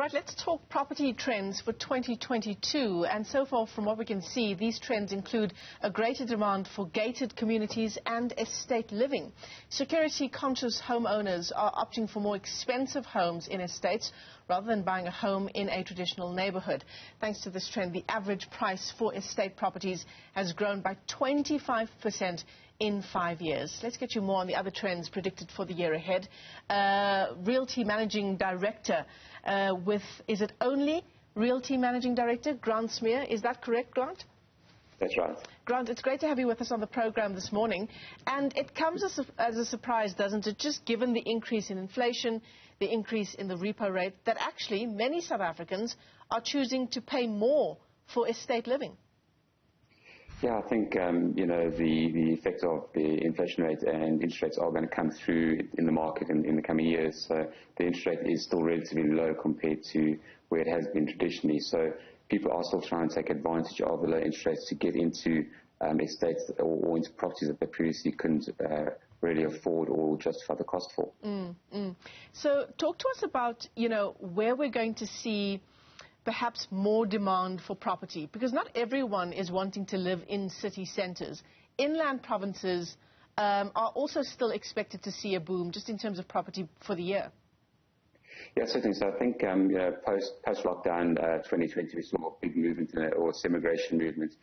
Right, let's talk property trends for 2022. And so far, from what we can see, these trends include a greater demand for gated communities and estate living. Security-conscious homeowners are opting for more expensive homes in estates rather than buying a home in a traditional neighborhood. Thanks to this trend, the average price for estate properties has grown by 25% in 5 years. Let's get you more on the other trends predicted for the year ahead. Realty Managing Director is it only Realty Managing Director, Grant Smee? Is that correct, Grant? That's right. Grant, it's great to have you with us on the program this morning. And it comes as a surprise, doesn't it, just given the increase in inflation, the increase in the repo rate, that actually many South Africans are choosing to pay more for estate living. Yeah, I think, the effect of the inflation rate and interest rates are going to come through in the market in the coming years. So the interest rate is still relatively low compared to where it has been traditionally. So people are still trying to take advantage of the low interest rates to get into estates or into properties that they previously couldn't really afford or justify the cost for. So talk to us about, where we're going to see perhaps more demand for property, because not everyone is wanting to live in city centres. Inland provinces are also still expected to see a boom just in terms of property for the year. Yeah, certainly. So I think post-lockdown 2020, we saw a big movement or immigration movement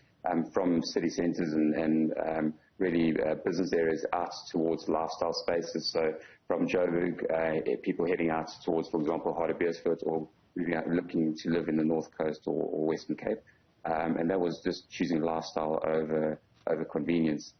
from city centres and really business areas out towards lifestyle spaces. So from Joburg, people heading out towards, for example, Hartbeespoort, or moving out, looking to live in the North Coast or Western Cape. And that was just choosing lifestyle over convenience,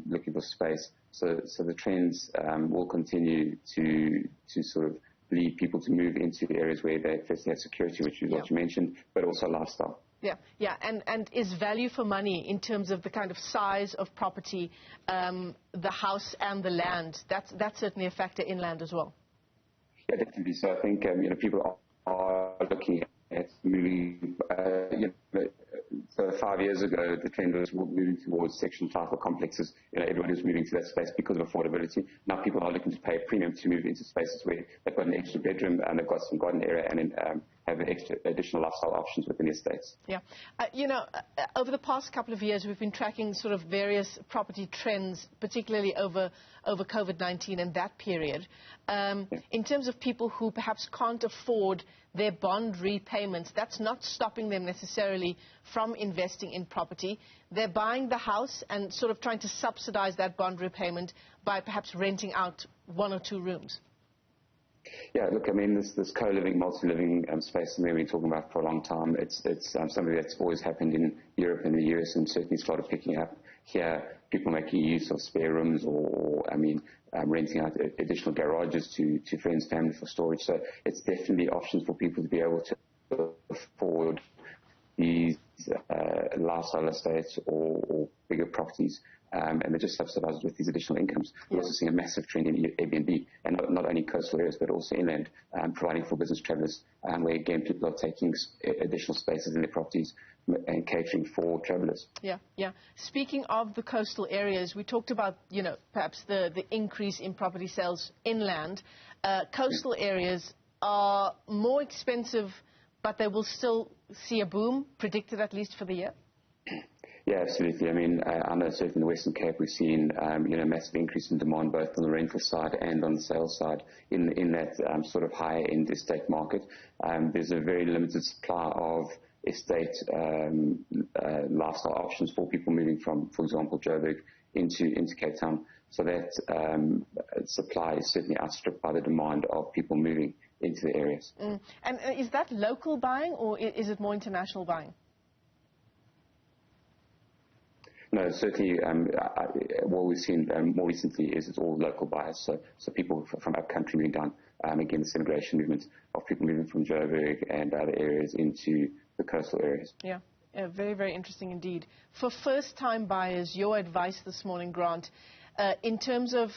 looking for space. So the trends will continue to sort of lead people to move into areas where they firstly have security, which is what you mentioned, but also lifestyle. Yeah, and is value for money in terms of the kind of size of property, the house and the land, that's certainly a factor inland as well. Yeah, definitely. So I think people are looking at moving. So 5 years ago, the trend was moving towards section title complexes. Everyone was moving to that space because of affordability. Now people are looking to pay a premium to move into spaces where they've got an extra bedroom and they've got some garden area and have additional lifestyle options within the estates. Yeah. Over the past couple of years, we've been tracking sort of various property trends, particularly over COVID-19 and that period. In terms of people who perhaps can't afford their bond repayments, that's not stopping them necessarily from investing in property. They're buying the house and sort of trying to subsidize that bond repayment by perhaps renting out 1 or 2 rooms. Yeah, look, I mean, this co-living, multi-living space that we've been talking about for a long time, it's something that's always happened in Europe and the US and certainly started picking up here. People making use of spare rooms or renting out additional garages to friends, family for storage. So it's definitely options for people to be able to afford these lifestyle estates or bigger properties. And they're just subsidised with these additional incomes. We're also seeing a massive trend in Airbnb, and not only coastal areas, but also inland, providing for business travellers, where, again, people are taking additional spaces in their properties and catering for travellers. Yeah. Speaking of the coastal areas, we talked about, perhaps the increase in property sales inland. Coastal areas are more expensive, but they will still see a boom, predicted at least for the year? Yeah, absolutely. I mean, I know certainly in the Western Cape we've seen, massive increase in demand both on the rental side and on the sales side in that sort of higher-end estate market. There's a very limited supply of estate lifestyle options for people moving from, for example, Joburg into Cape Town. So that supply is certainly outstripped by the demand of people moving into the areas. And is that local buying or is it more international buying? No, certainly what we've seen more recently is it's all local buyers, so people from upcountry moving down, again, this immigration movement of people moving from Joburg and other areas into the coastal areas. Yeah, very, very interesting indeed. For first-time buyers, your advice this morning, Grant, in terms of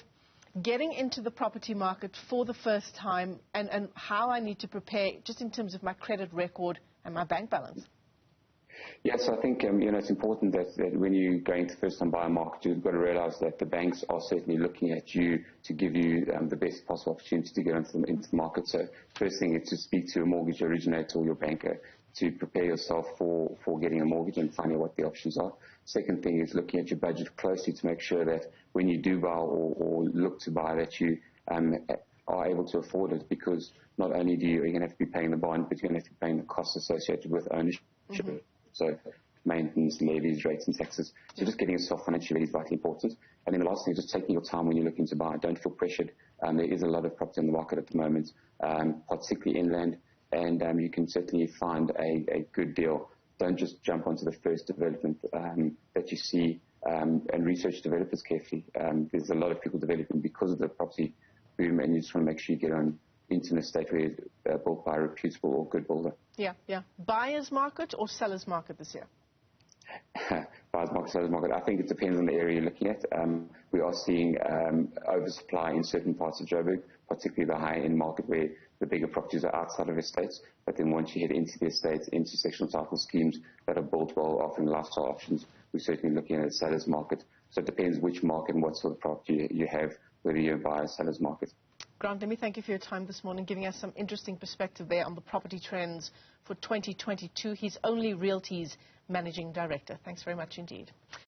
getting into the property market for the first time and how I need to prepare just in terms of my credit record and my bank balance. Yes, I think it's important that when you're going to first-time buyer market, you've got to realise that the banks are certainly looking at you to give you the best possible opportunity to get into the market. So first thing is to speak to a mortgage originator or your banker to prepare yourself for getting a mortgage and finding out what the options are. Second thing is looking at your budget closely to make sure that when you do buy or look to buy that you are able to afford it, because not only you're going to have to be paying the bond, but you're going to have to be paying the costs associated with ownership. Mm-hmm. So maintenance, levies, rates and taxes. So just getting yourself financially ready is vitally important. And then the last thing is just taking your time when you're looking to buy. Don't feel pressured. There is a lot of property on the market at the moment, particularly inland, and you can certainly find a good deal. Don't just jump onto the first development that you see, and research developers carefully. There's a lot of people developing because of the property boom, and you just want to make sure you get on into an estate where it's built by a reputable or good builder. Yeah, yeah. Buyer's market or seller's market this year? Buyer's market, seller's market. I think it depends on the area you're looking at. We are seeing oversupply in certain parts of Joburg, particularly the high-end market where the bigger properties are outside of estates. But then once you head into the estates, into sectional title schemes that are built well, offering lifestyle options, we're certainly looking at a seller's market. So it depends which market and what sort of property you have, whether you're a buyer or seller's market. Grant, let me thank you for your time this morning, giving us some interesting perspective there on the property trends for 2022. He's only Realty's Managing Director. Thanks very much indeed.